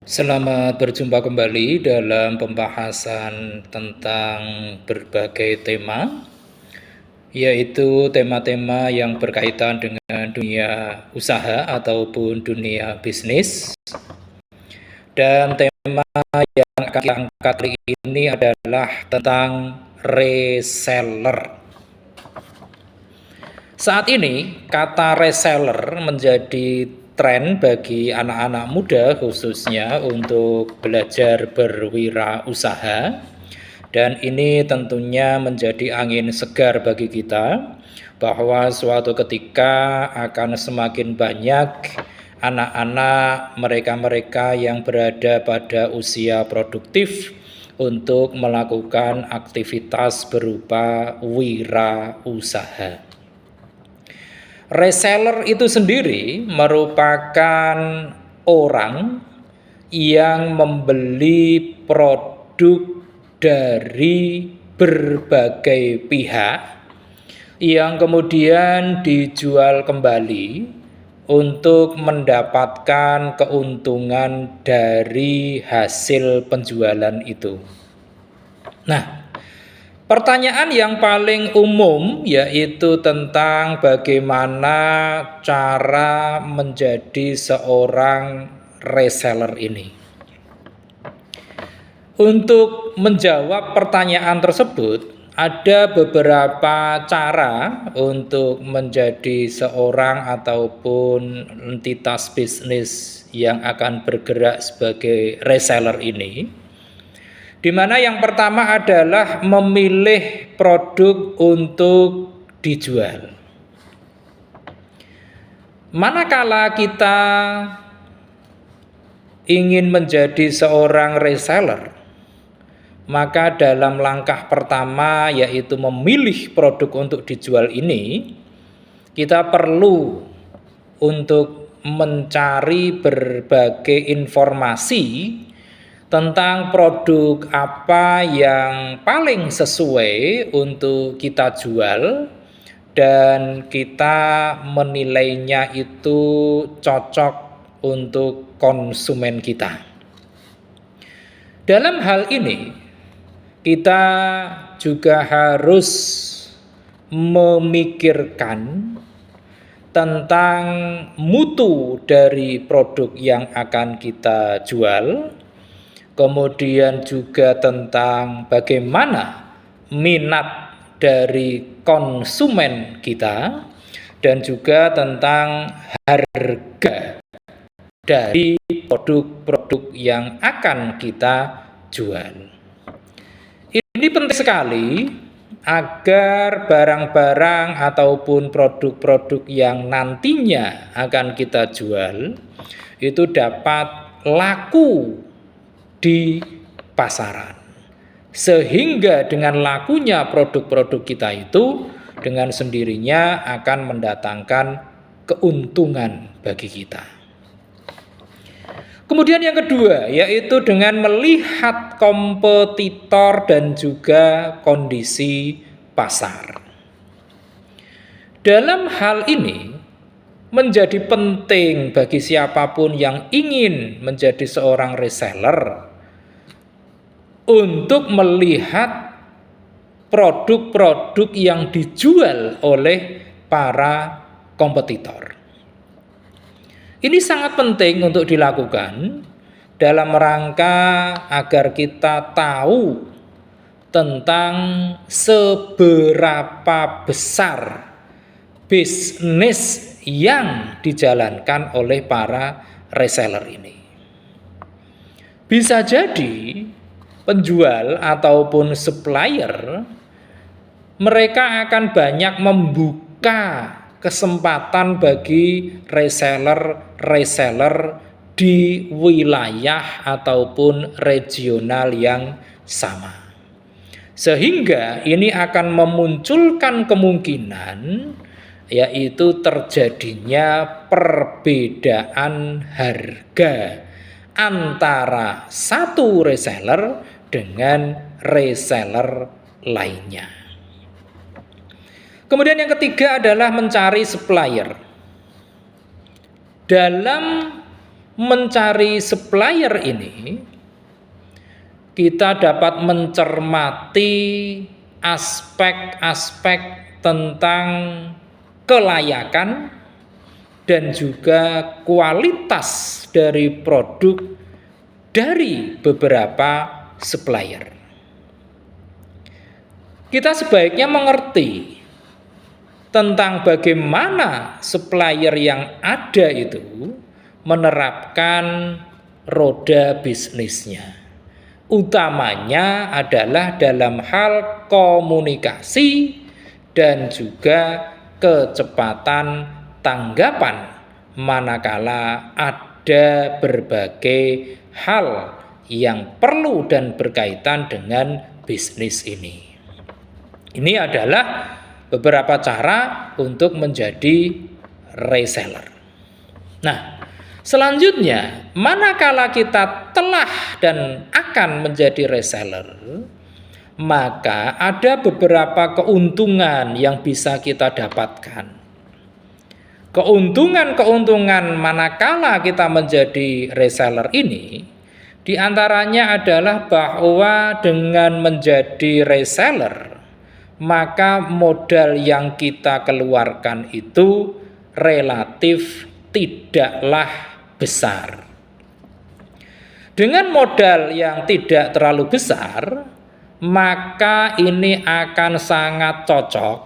Selamat berjumpa kembali dalam pembahasan tentang berbagai tema, yaitu tema-tema yang berkaitan dengan dunia usaha ataupun dunia bisnis. Dan tema yang akan kita angkat hari ini adalah tentang reseller. Saat ini kata reseller menjadi tren bagi anak-anak muda khususnya untuk belajar berwirausaha, dan ini tentunya menjadi angin segar bagi kita bahwa suatu ketika akan semakin banyak anak-anak mereka-mereka yang berada pada usia produktif untuk melakukan aktivitas berupa wirausaha. Reseller itu sendiri merupakan orang yang membeli produk dari berbagai pihak yang kemudian dijual kembali untuk mendapatkan keuntungan dari hasil penjualan itu. Nah, pertanyaan yang paling umum yaitu tentang bagaimana cara menjadi seorang reseller ini. Untuk menjawab pertanyaan tersebut, ada beberapa cara untuk menjadi seorang ataupun entitas bisnis yang akan bergerak sebagai reseller ini. Di mana yang pertama adalah memilih produk untuk dijual. Manakala kita ingin menjadi seorang reseller, maka dalam langkah pertama yaitu memilih produk untuk dijual ini, kita perlu untuk mencari berbagai informasi tentang produk apa yang paling sesuai untuk kita jual dan kita menilainya itu cocok untuk konsumen kita. Dalam hal ini kita juga harus memikirkan tentang mutu dari produk yang akan kita jual, kemudian juga tentang bagaimana minat dari konsumen kita, dan juga tentang harga dari produk-produk yang akan kita jual. Ini penting sekali agar barang-barang ataupun produk-produk yang nantinya akan kita jual itu dapat laku di pasaran, sehingga dengan lakunya produk-produk kita itu dengan sendirinya akan mendatangkan keuntungan bagi kita. Kemudian yang kedua yaitu dengan melihat kompetitor dan juga kondisi pasar. Dalam hal ini menjadi penting bagi siapapun yang ingin menjadi seorang reseller untuk melihat produk-produk yang dijual oleh para kompetitor. Ini sangat penting untuk dilakukan dalam rangka agar kita tahu tentang seberapa besar bisnis yang dijalankan oleh para reseller ini. Bisa jadi penjual ataupun supplier mereka akan banyak membuka kesempatan bagi reseller-reseller di wilayah ataupun regional yang sama. Sehingga ini akan memunculkan kemungkinan yaitu terjadinya perbedaan harga antara satu reseller dengan reseller lainnya. Kemudian yang ketiga adalah mencari supplier. Dalam mencari supplier ini, kita dapat mencermati aspek-aspek tentang kelayakan dan juga kualitas dari produk dari beberapa supplier. Kita sebaiknya mengerti tentang bagaimana supplier yang ada itu menerapkan roda bisnisnya. Utamanya adalah dalam hal komunikasi dan juga kecepatan tanggapan manakala ada berbagai hal yang perlu dan berkaitan dengan bisnis ini. Ini adalah beberapa cara untuk menjadi reseller. Nah, selanjutnya, manakala kita telah dan akan menjadi reseller, maka ada beberapa keuntungan yang bisa kita dapatkan. Keuntungan-keuntungan manakala kita menjadi reseller ini, diantaranya adalah bahwa dengan menjadi reseller, maka modal yang kita keluarkan itu relatif tidaklah besar. Dengan modal yang tidak terlalu besar, maka ini akan sangat cocok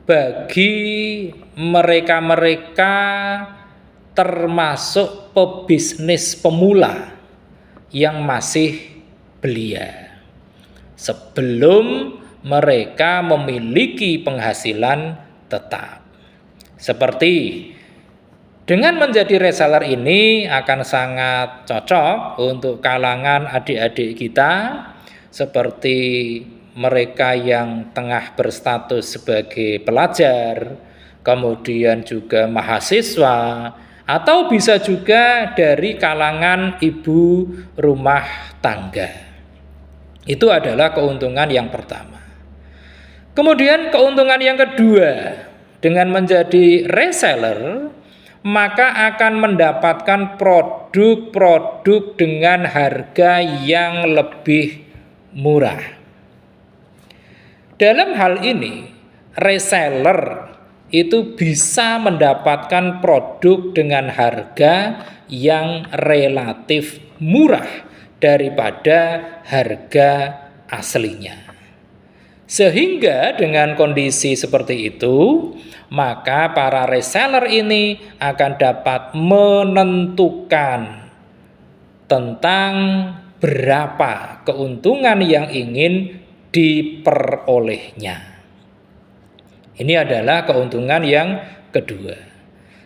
bagi mereka-mereka termasuk pebisnis pemula yang masih belia, sebelum mereka memiliki penghasilan tetap. Seperti dengan menjadi reseller ini akan sangat cocok untuk kalangan adik-adik kita, seperti mereka yang tengah berstatus sebagai pelajar, kemudian juga mahasiswa, atau bisa juga dari kalangan ibu rumah tangga. Itu adalah keuntungan yang pertama. Kemudian keuntungan yang kedua, dengan menjadi reseller, maka akan mendapatkan produk-produk dengan harga yang lebih murah. Dalam hal ini, reseller itu bisa mendapatkan produk dengan harga yang relatif murah daripada harga aslinya. Sehingga dengan kondisi seperti itu, maka para reseller ini akan dapat menentukan tentang berapa keuntungan yang ingin diperolehnya. Ini adalah keuntungan yang kedua.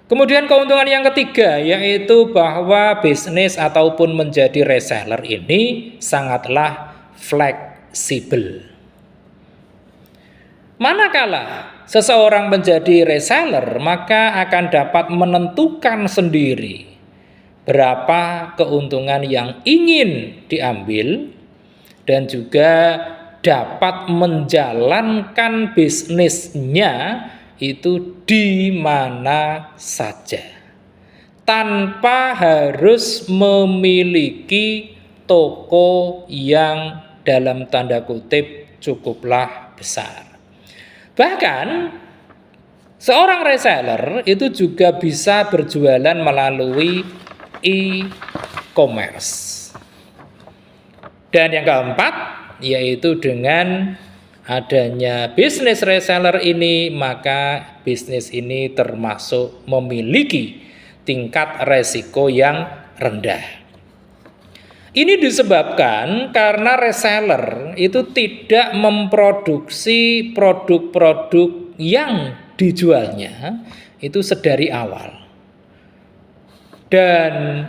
Kemudian keuntungan yang ketiga, yaitu bahwa bisnis ataupun menjadi reseller ini sangatlah fleksibel. Manakala seseorang menjadi reseller, maka akan dapat menentukan sendiri berapa keuntungan yang ingin diambil dan juga dapat menjalankan bisnisnya itu di mana saja, tanpa harus memiliki toko yang dalam tanda kutip cukuplah besar. Bahkan seorang reseller itu juga bisa berjualan melalui e-commerce. Dan yang keempat, yaitu dengan adanya bisnis reseller ini, maka bisnis ini termasuk memiliki tingkat resiko yang rendah. Ini disebabkan karena reseller itu tidak memproduksi produk-produk yang dijualnya itu sedari awal. Dan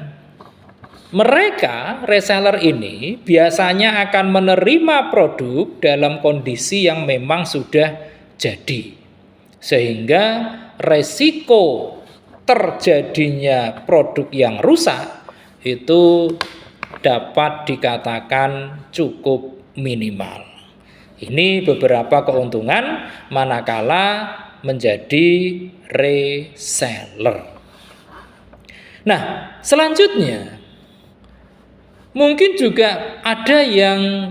mereka, reseller ini, biasanya akan menerima produk dalam kondisi yang memang sudah jadi. Sehingga resiko terjadinya produk yang rusak itu dapat dikatakan cukup minimal. Ini beberapa keuntungan manakala menjadi reseller. Nah, selanjutnya mungkin juga ada yang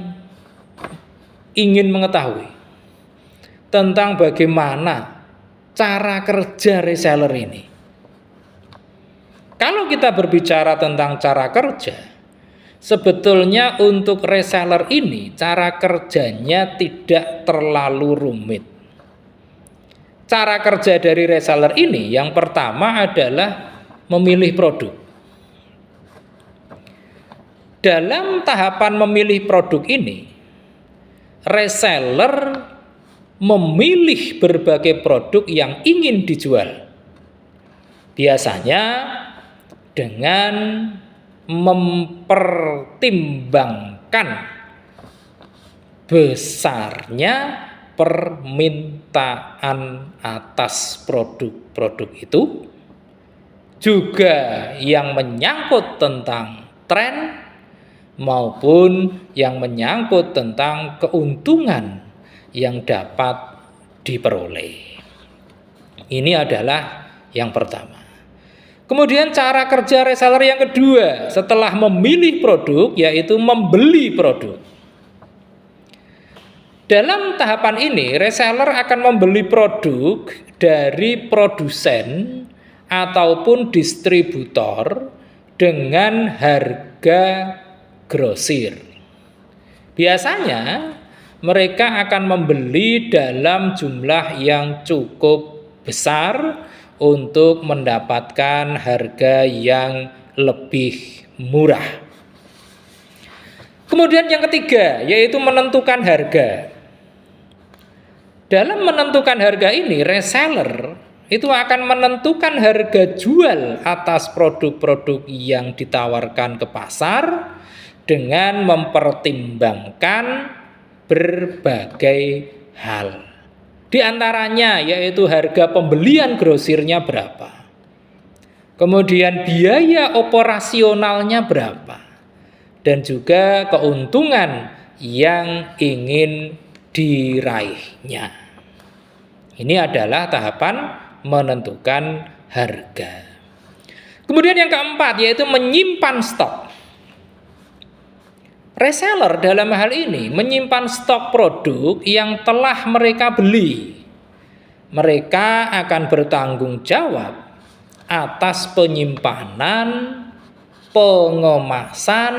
ingin mengetahui tentang bagaimana cara kerja reseller ini. Kalau kita berbicara tentang cara kerja, sebetulnya untuk reseller ini cara kerjanya tidak terlalu rumit. Cara kerja dari reseller ini yang pertama adalah memilih produk. Dalam tahapan memilih produk ini, reseller memilih berbagai produk yang ingin dijual. Biasanya dengan mempertimbangkan besarnya permintaan atas produk-produk itu, juga yang menyangkut tentang tren maupun yang menyangkut tentang keuntungan yang dapat diperoleh. Ini adalah yang pertama. Kemudian cara kerja reseller yang kedua setelah memilih produk yaitu membeli produk. Dalam tahapan ini reseller akan membeli produk dari produsen ataupun distributor dengan harga grosir. Biasanya mereka akan membeli dalam jumlah yang cukup besar untuk mendapatkan harga yang lebih murah. Kemudian yang ketiga yaitu menentukan harga. Dalam menentukan harga ini reseller itu akan menentukan harga jual atas produk-produk yang ditawarkan ke pasar dengan mempertimbangkan berbagai hal. Di antaranya yaitu harga pembelian grosirnya berapa. Kemudian biaya operasionalnya berapa. Dan juga keuntungan yang ingin diraihnya. Ini adalah tahapan menentukan harga. Kemudian yang keempat yaitu menyimpan stok. Reseller dalam hal ini menyimpan stok produk yang telah mereka beli. Mereka akan bertanggung jawab atas penyimpanan, pengemasan,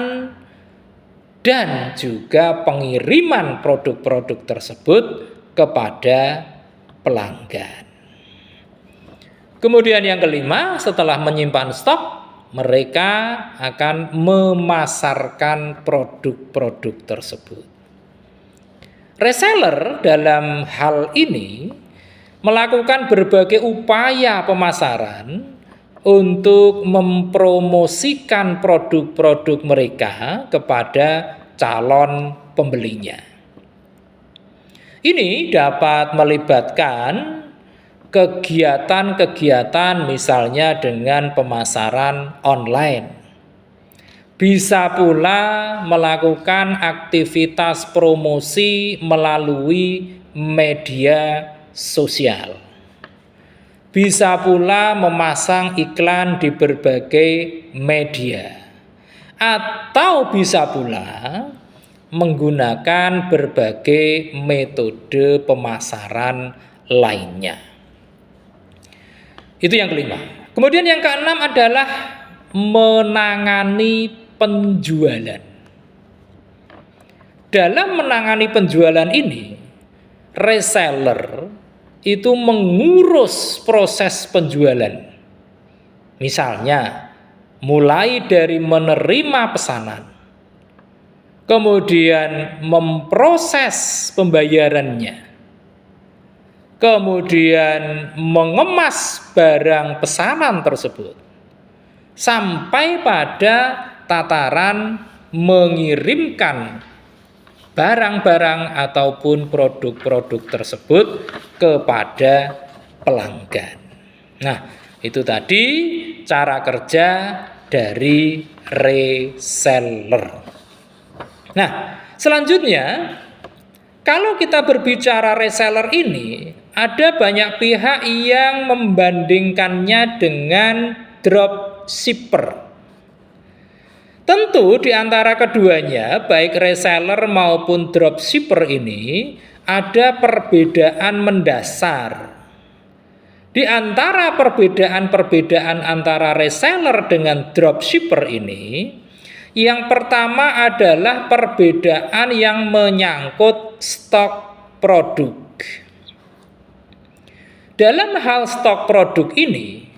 dan juga pengiriman produk-produk tersebut kepada pelanggan. Kemudian yang kelima, setelah menyimpan stok, mereka akan memasarkan produk-produk tersebut. Reseller dalam hal ini melakukan berbagai upaya pemasaran untuk mempromosikan produk-produk mereka kepada calon pembelinya. Ini dapat melibatkan kegiatan-kegiatan misalnya dengan pemasaran online. Bisa pula melakukan aktivitas promosi melalui media sosial. Bisa pula memasang iklan di berbagai media. Atau bisa pula menggunakan berbagai metode pemasaran lainnya. Itu yang kelima. Kemudian yang keenam adalah menangani penjualan. Dalam menangani penjualan ini, reseller itu mengurus proses penjualan. Misalnya, mulai dari menerima pesanan, kemudian memproses pembayarannya, kemudian mengemas barang pesanan tersebut, sampai pada tataran mengirimkan barang-barang ataupun produk-produk tersebut kepada pelanggan. Nah, itu tadi cara kerja dari reseller. Nah, selanjutnya kalau kita berbicara reseller ini, ada banyak pihak yang membandingkannya dengan drop dropshipper. Tentu di antara keduanya, baik reseller maupun dropshipper ini ada perbedaan mendasar. Di antara perbedaan-perbedaan antara reseller dengan dropshipper ini, yang pertama adalah perbedaan yang menyangkut stok produk. Dalam hal stok produk ini,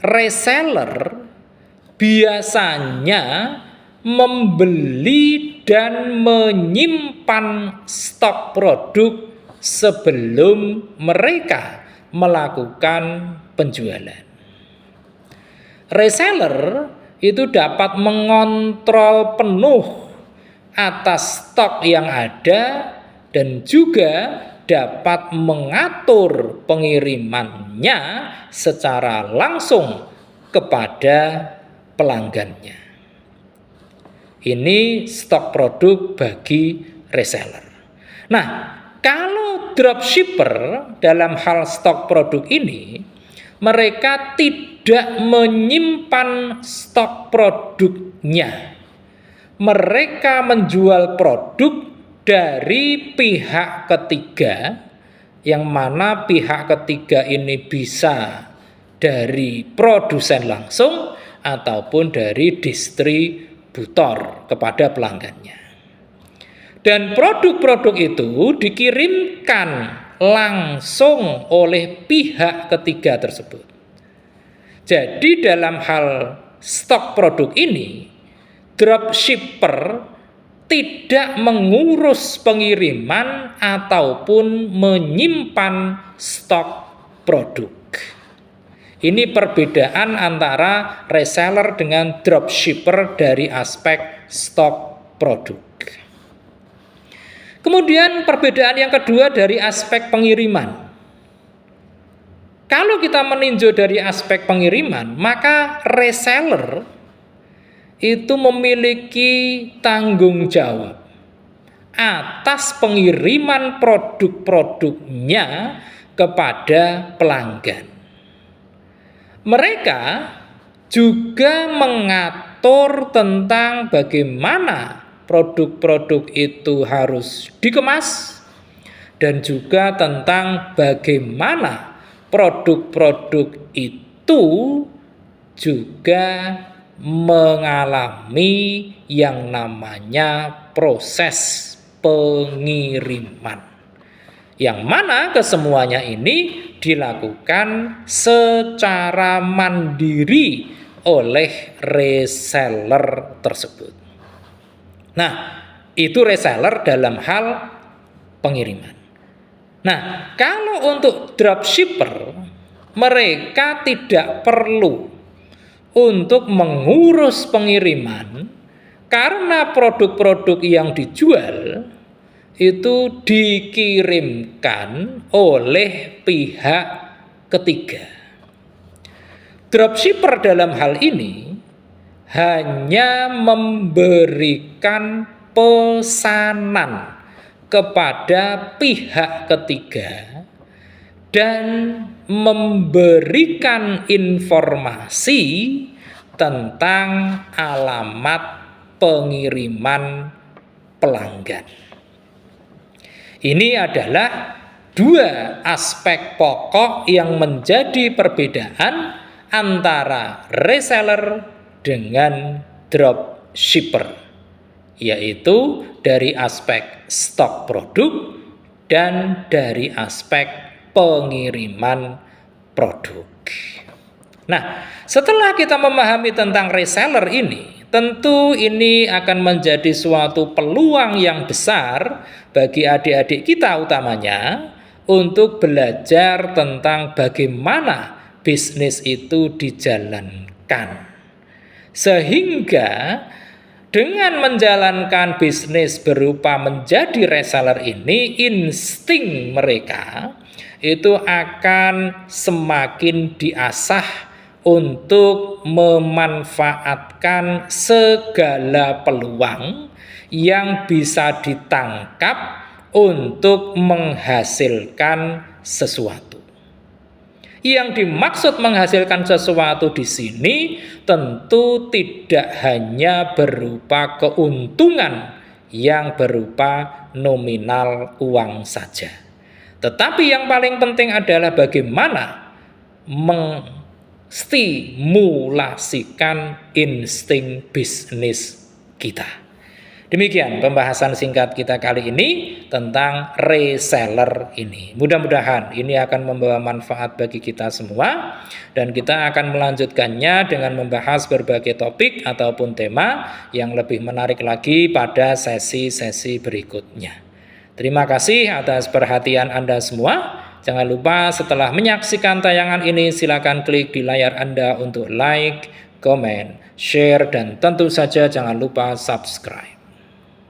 reseller biasanya membeli dan menyimpan stok produk sebelum mereka melakukan penjualan. Reseller itu dapat mengontrol penuh atas stok yang ada dan juga dapat mengatur pengirimannya secara langsung kepada pelanggannya. Ini stok produk bagi reseller. Nah, kalau dropshipper dalam hal stok produk ini, mereka tidak menyimpan stok produknya. Mereka menjual produk dari pihak ketiga, yang mana pihak ketiga ini bisa dari produsen langsung ataupun dari distributor kepada pelanggannya. Dan produk-produk itu dikirimkan langsung oleh pihak ketiga tersebut. Jadi dalam hal stok produk ini, dropshipper tidak mengurus pengiriman ataupun menyimpan stok produk. Ini perbedaan antara reseller dengan dropshipper dari aspek stok produk. Kemudian perbedaan yang kedua dari aspek pengiriman. Kalau kita meninjau dari aspek pengiriman, maka reseller itu memiliki tanggung jawab atas pengiriman produk-produknya kepada pelanggan. Mereka juga mengatur tentang bagaimana produk-produk itu harus dikemas dan juga tentang bagaimana produk-produk itu juga mengalami yang namanya proses pengiriman, yang mana kesemuanya ini dilakukan secara mandiri oleh reseller tersebut. Nah, itu reseller dalam hal pengiriman. Nah, kalau untuk dropshipper, mereka tidak perlu untuk mengurus pengiriman karena produk-produk yang dijual itu dikirimkan oleh pihak ketiga. Dropshipper dalam hal ini hanya memberikan pesanan kepada pihak ketiga dan memberikan informasi tentang alamat pengiriman pelanggan. Ini adalah dua aspek pokok yang menjadi perbedaan antara reseller dengan dropshipper, yaitu dari aspek stok produk dan dari aspek pengiriman produk. Nah, setelah kita memahami tentang reseller ini, tentu ini akan menjadi suatu peluang yang besar bagi adik-adik kita utamanya untuk belajar tentang bagaimana bisnis itu dijalankan. Sehingga dengan menjalankan bisnis berupa menjadi reseller ini, insting mereka itu akan semakin diasah untuk memanfaatkan segala peluang yang bisa ditangkap untuk menghasilkan sesuatu. Yang dimaksud menghasilkan sesuatu di sini tentu tidak hanya berupa keuntungan yang berupa nominal uang saja. Tetapi yang paling penting adalah bagaimana menstimulasikan insting bisnis kita. Demikian pembahasan singkat kita kali ini tentang reseller ini. Mudah-mudahan ini akan membawa manfaat bagi kita semua, dan kita akan melanjutkannya dengan membahas berbagai topik ataupun tema yang lebih menarik lagi pada sesi-sesi berikutnya. Terima kasih atas perhatian Anda semua. Jangan lupa setelah menyaksikan tayangan ini silakan klik di layar Anda untuk like, komen, share, dan tentu saja jangan lupa subscribe.